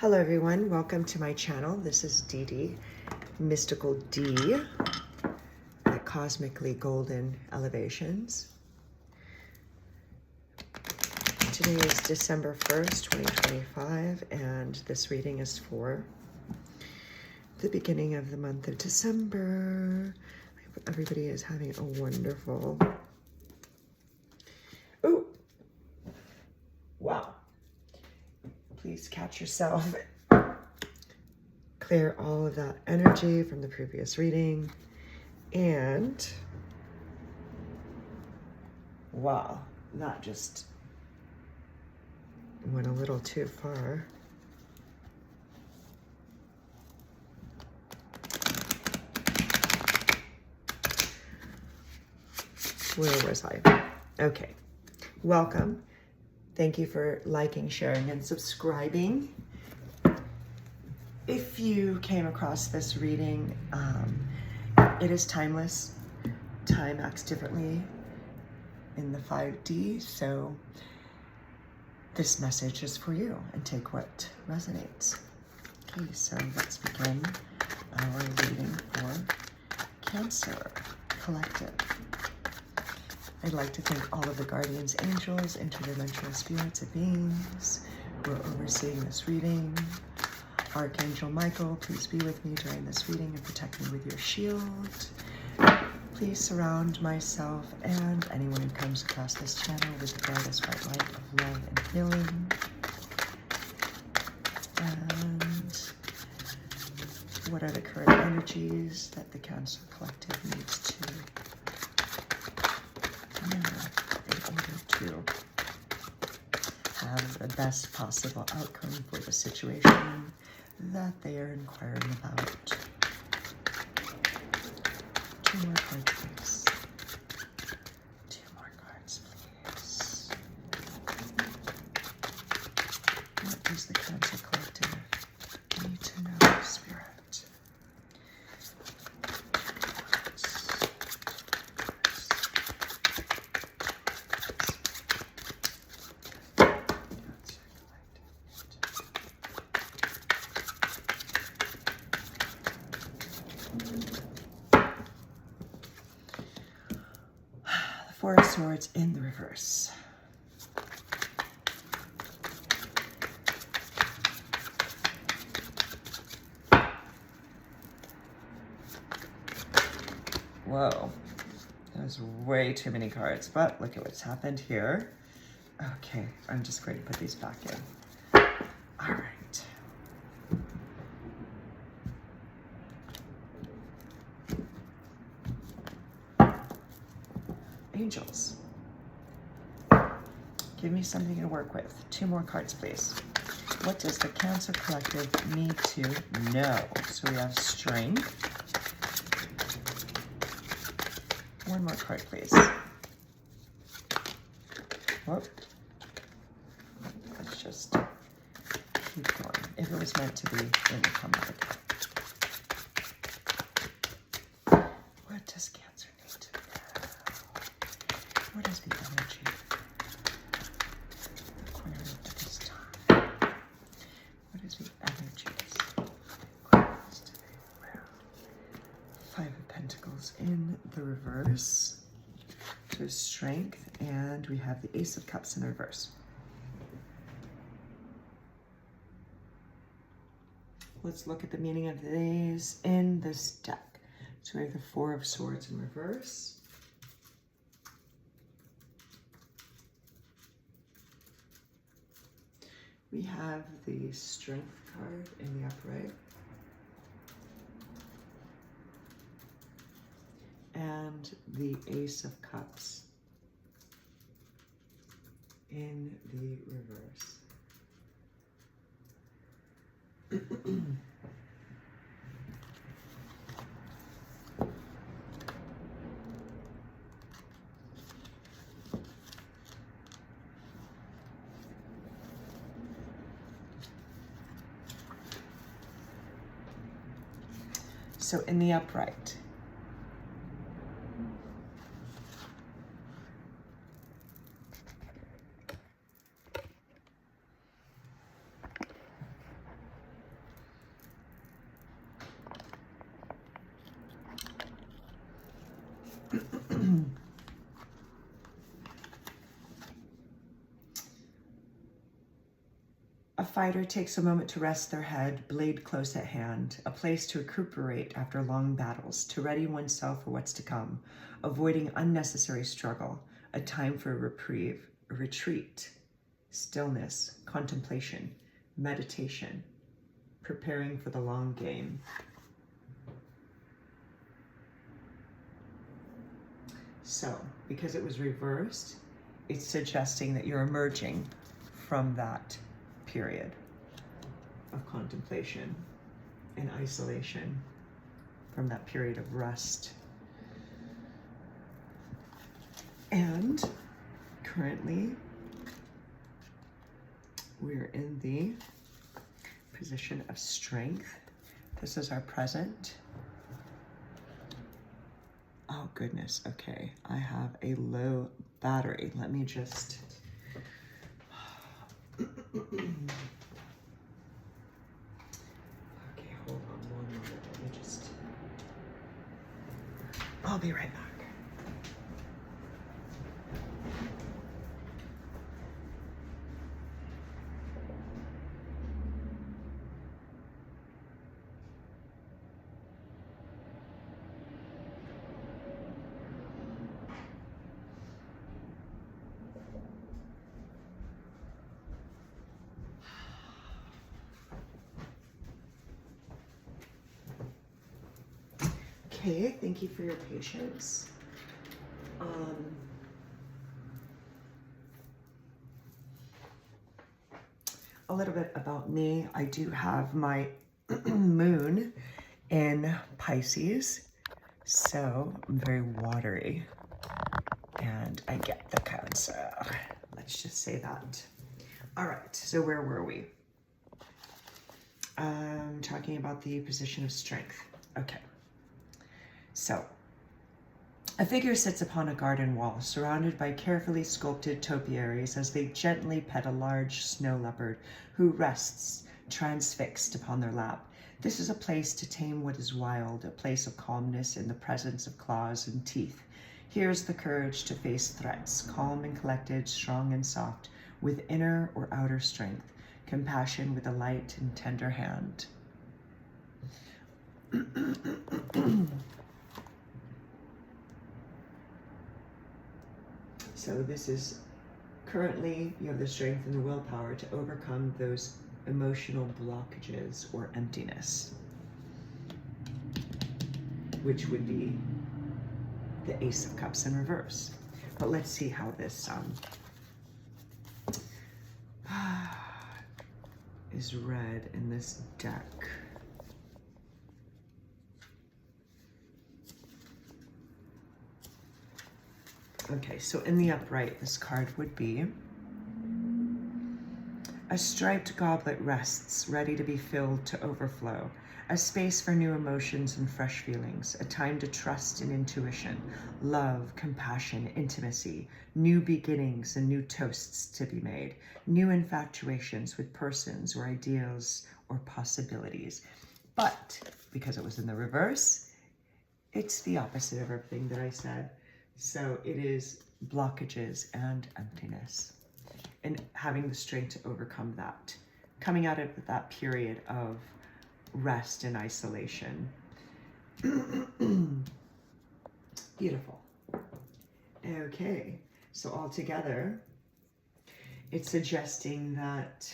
Hello everyone, welcome to my channel. This is Dee Dee, Mystical D at Cosmically Golden Elevations. Today is December 1st, 2025, and this reading is for the beginning of the month of December. I hope everybody is having a wonderful... Oh! Wow. Please catch yourself. Clear all of that energy from the previous reading. And wow, that just went a little too far. Where was I? Okay. Welcome. Thank you for liking, sharing, and subscribing. If you came across this reading, it is timeless. Time acts differently in the 5D, so this message is for you, and take what resonates. Okay, so let's begin our reading for Cancer Collective. I'd like to thank all of the guardians, angels, interdimensional spirits and beings who are overseeing this reading. Archangel Michael, please be with me during this reading and protect me with your shield. Please surround myself and anyone who comes across this channel with the brightest white light of love and healing. And what are the current energies that the Cancer Collective needs to in order to have the best possible outcome for the situation that they are inquiring about. 2 more cards, please. 2 more cards, please. What does the Cancer Collective need to know, Spirit? Four of Swords in the reverse. Whoa, that was way too many cards, but look at what's happened here. Okay, I'm just going to put these back in. All right. Angels, give me something to work with. 2 more cards, please. What does the Cancer Collective need to know? So we have Strength. 1 more card, please. Whoop. Let's just keep going. If it was meant to be, it would come back. What does Cancer need to know? What is the energy required at this time? What is the energies required today? Well, 5 of Pentacles in the reverse. So Strength, and we have the Ace of Cups in the reverse. Let's look at the meaning of these in this deck. So we have the 4 of Swords in reverse. We have the Strength card in the upright. And the Ace of Cups in the reverse. So in the upright, A fighter takes a moment to rest their head, blade close at hand, a place to recuperate after long battles, to ready oneself for what's to come, avoiding unnecessary struggle, a time for reprieve, a retreat, stillness, contemplation, meditation, preparing for the long game. So, because it was reversed, it's suggesting that you're emerging from that period of contemplation and isolation, from that period of rest. And currently, we're in the position of strength. This is our present. Oh goodness, okay. I have a low battery. Let me just... Okay, hold on one moment. Let me just... I'll be right back. Okay, thank you for your patience. A little bit about me. I do have my moon in Pisces, so I'm very watery, and I get the Cancer. Let's just say that. All right, so where were we? Talking about the position of strength. Okay. So, a figure sits upon a garden wall, surrounded by carefully sculpted topiaries as they gently pet a large snow leopard who rests, transfixed upon their lap. This is a place to tame what is wild, a place of calmness in the presence of claws and teeth. Here's the courage to face threats, calm and collected, strong and soft, with inner or outer strength, compassion with a light and tender hand. So this is currently, you have the strength and the willpower to overcome those emotional blockages or emptiness, which would be the Ace of Cups in reverse. But let's see how this is read in this deck. Okay, so in the upright, this card would be a striped goblet rests, ready to be filled to overflow, a space for new emotions and fresh feelings, a time to trust in intuition, love, compassion, intimacy, new beginnings and new toasts to be made, new infatuations with persons or ideals or possibilities. But because it was in the reverse, it's the opposite of everything that I said. So it is blockages and emptiness, and having the strength to overcome that, coming out of that period of rest and isolation. Beautiful. Okay, so altogether, it's suggesting that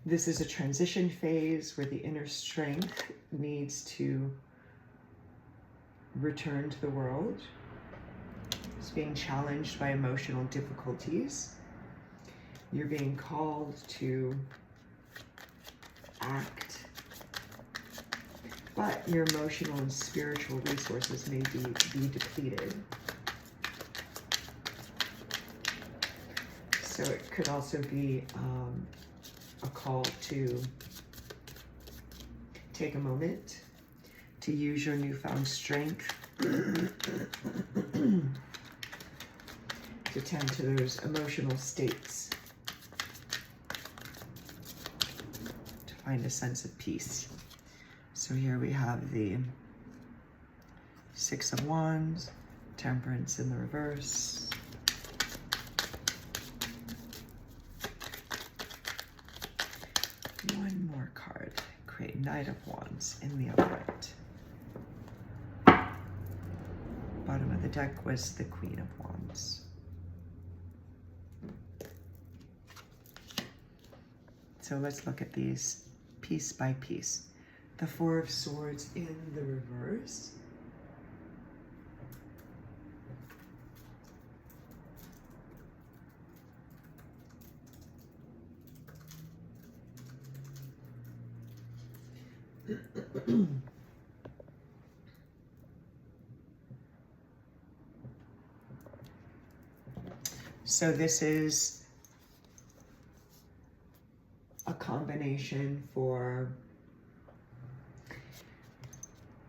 this is a transition phase where the inner strength needs to return to the world. It's being challenged by emotional difficulties. You're being called to act, but your emotional and spiritual resources may be depleted. So it could also be a call to take a moment to use your newfound strength to tend to those emotional states, to find a sense of peace. So here we have the Six of Wands, Temperance in the reverse, Knight of Wands in the upright. Bottom of the deck was the Queen of Wands. So let's look at these piece by piece. The Four of Swords in the reverse. So this is a combination for,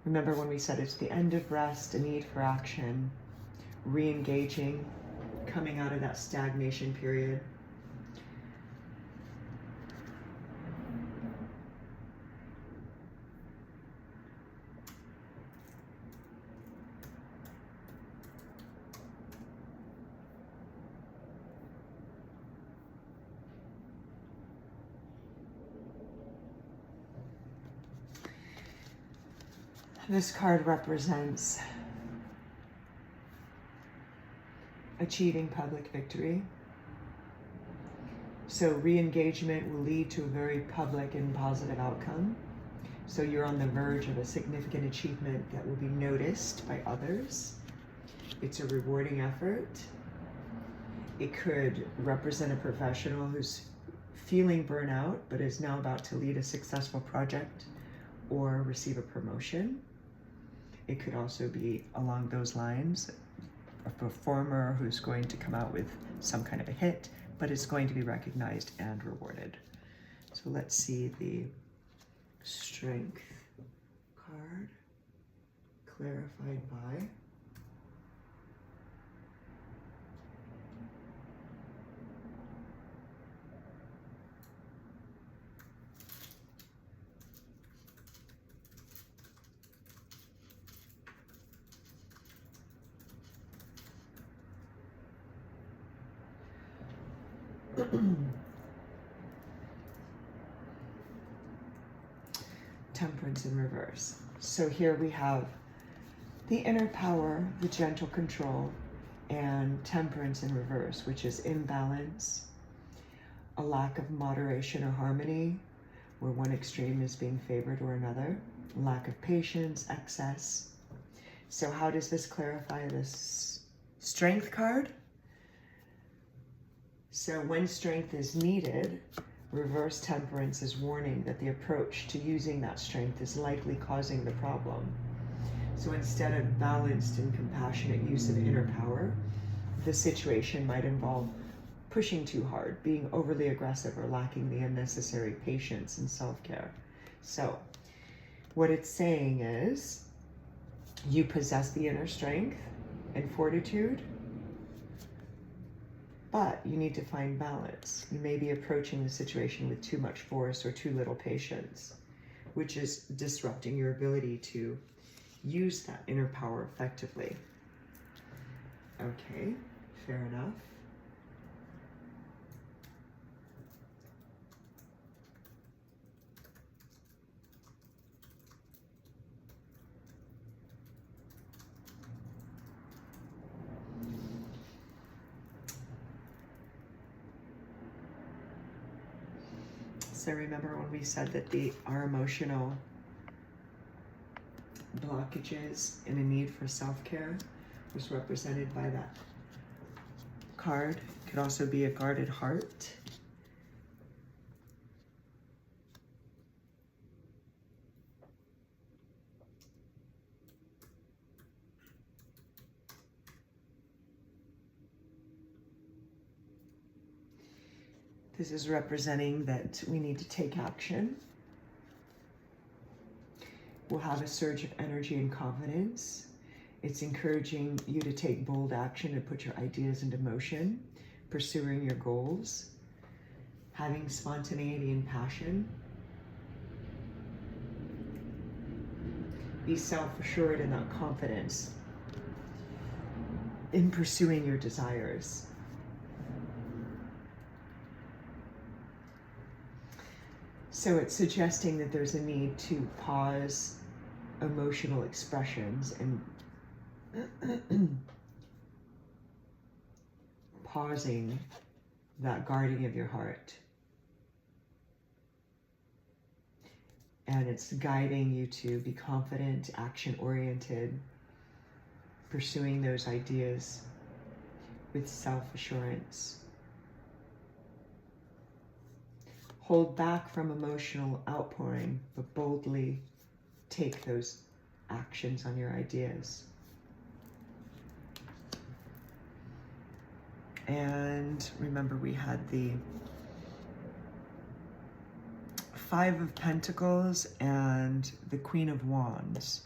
remember when we said it's the end of rest, a need for action, re-engaging, coming out of that stagnation period. This card represents achieving public victory. So re-engagement will lead to a very public and positive outcome. So you're on the verge of a significant achievement that will be noticed by others. It's a rewarding effort. It could represent a professional who's feeling burnout but is now about to lead a successful project or receive a promotion. It could also be along those lines, a performer who's going to come out with some kind of a hit, but is going to be recognized and rewarded. So let's see the Strength card, clarified by Temperance in reverse. So here we have the inner power, the gentle control, and Temperance in reverse, which is imbalance, a lack of moderation or harmony, where one extreme is being favored or another, lack of patience, excess. So how does this clarify this Strength card? So when strength is needed, reverse Temperance is warning that the approach to using that strength is likely causing the problem. So instead of balanced and compassionate use of inner power, the situation might involve pushing too hard, being overly aggressive, or lacking the unnecessary patience and self-care. So what it's saying is you possess the inner strength and fortitude, but you need to find balance. You may be approaching the situation with too much force or too little patience, which is disrupting your ability to use that inner power effectively. Okay, fair enough. So remember when we said that our emotional blockages and a need for self-care was represented by that card. It could also be a guarded heart. This is representing that we need to take action. We'll have a surge of energy and confidence. It's encouraging you to take bold action and put your ideas into motion, pursuing your goals, having spontaneity and passion. Be self-assured and not confidence in pursuing your desires. So it's suggesting that there's a need to pause emotional expressions and pausing that guarding of your heart. And it's guiding you to be confident, action-oriented, pursuing those ideas with self-assurance. Hold back from emotional outpouring, but boldly take those actions on your ideas. And remember, we had the Five of Pentacles and the Queen of Wands,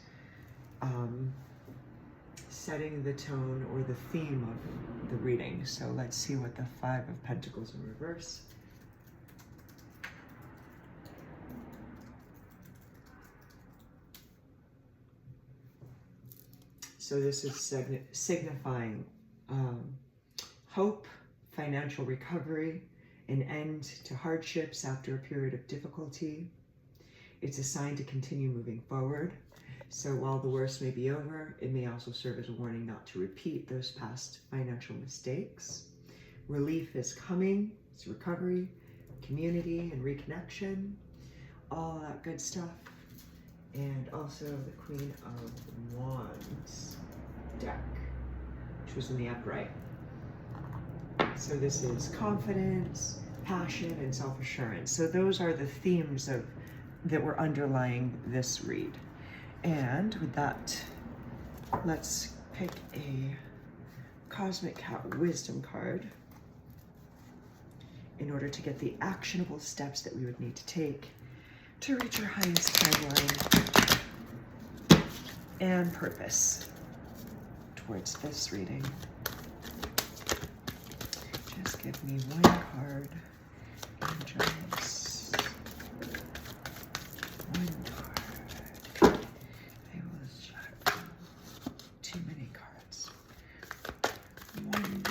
setting the tone or the theme of the reading. So let's see what the Five of Pentacles in reverse. So this is signifying hope, financial recovery, an end to hardships after a period of difficulty. It's a sign to continue moving forward. So while the worst may be over, it may also serve as a warning not to repeat those past financial mistakes. Relief is coming. It's recovery, community, and reconnection. All that good stuff. And also the Queen of Wands deck, which was in the upright. So this is confidence, passion, and self-assurance. So those are the themes that were underlying this read. And with that, let's pick a Cosmic Cat Wisdom card in order to get the actionable steps that we would need to take to reach our highest timeline and purpose towards this reading. Just give me one card. Energize. One card. I will check. Too many cards. One.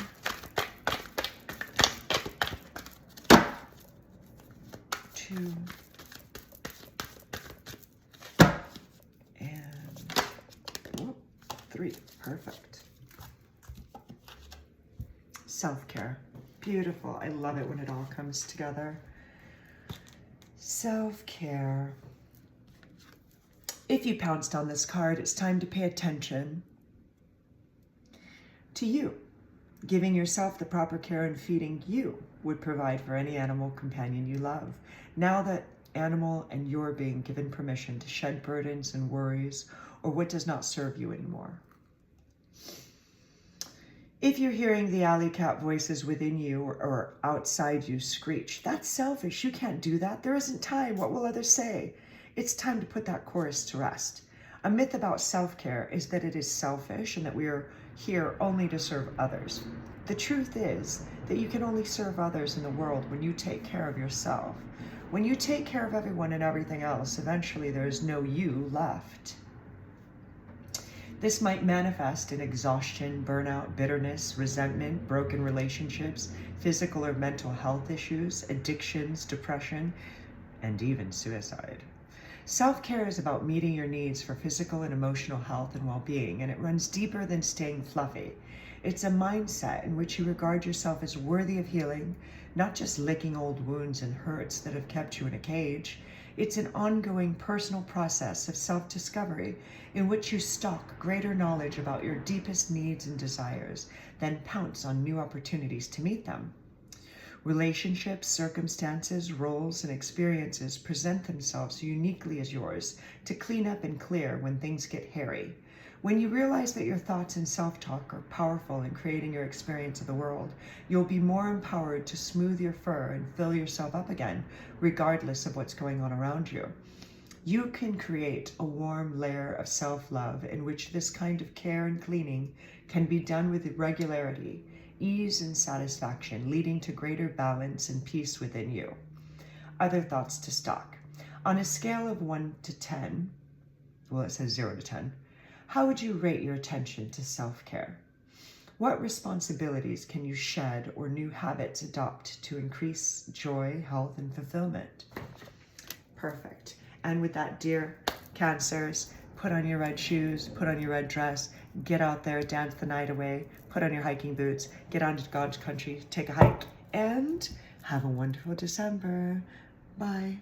Two. Three. Perfect. Self-care. Beautiful. I love it when it all comes together. Self-care. If you pounced on this card, it's time to pay attention to you. Giving yourself the proper care and feeding you would provide for any animal companion you love. Now that animal and you're being given permission to shed burdens and worries or what does not serve you anymore. If you're hearing the alley cat voices within you or outside you screech, that's selfish. You can't do that. There isn't time. What will others say? It's time to put that chorus to rest. A myth about self-care is that it is selfish and that we are here only to serve others. The truth is that you can only serve others in the world when you take care of yourself. When you take care of everyone and everything else, eventually there is no you left. This might manifest in exhaustion, burnout, bitterness, resentment, broken relationships, physical or mental health issues, addictions, depression, and even suicide. Self-care is about meeting your needs for physical and emotional health and well-being, and it runs deeper than staying fluffy. It's a mindset in which you regard yourself as worthy of healing, not just licking old wounds and hurts that have kept you in a cage. It's an ongoing personal process of self-discovery in which you stock greater knowledge about your deepest needs and desires, then pounce on new opportunities to meet them. Relationships, circumstances, roles, and experiences present themselves uniquely as yours to clean up and clear when things get hairy. When you realize that your thoughts and self-talk are powerful in creating your experience of the world, you'll be more empowered to smooth your fur and fill yourself up again, regardless of what's going on around you. You can create a warm layer of self-love in which this kind of care and cleaning can be done with regularity, ease, and satisfaction, leading to greater balance and peace within you. Other thoughts to stock. On a scale of 1 to 10, well, it says 0 to 10, how would you rate your attention to self-care? What responsibilities can you shed or new habits adopt to increase joy, health, and fulfillment? Perfect. And with that, dear Cancers, put on your red shoes, put on your red dress, get out there, dance the night away, put on your hiking boots, get on to God's country, take a hike, and have a wonderful December. Bye.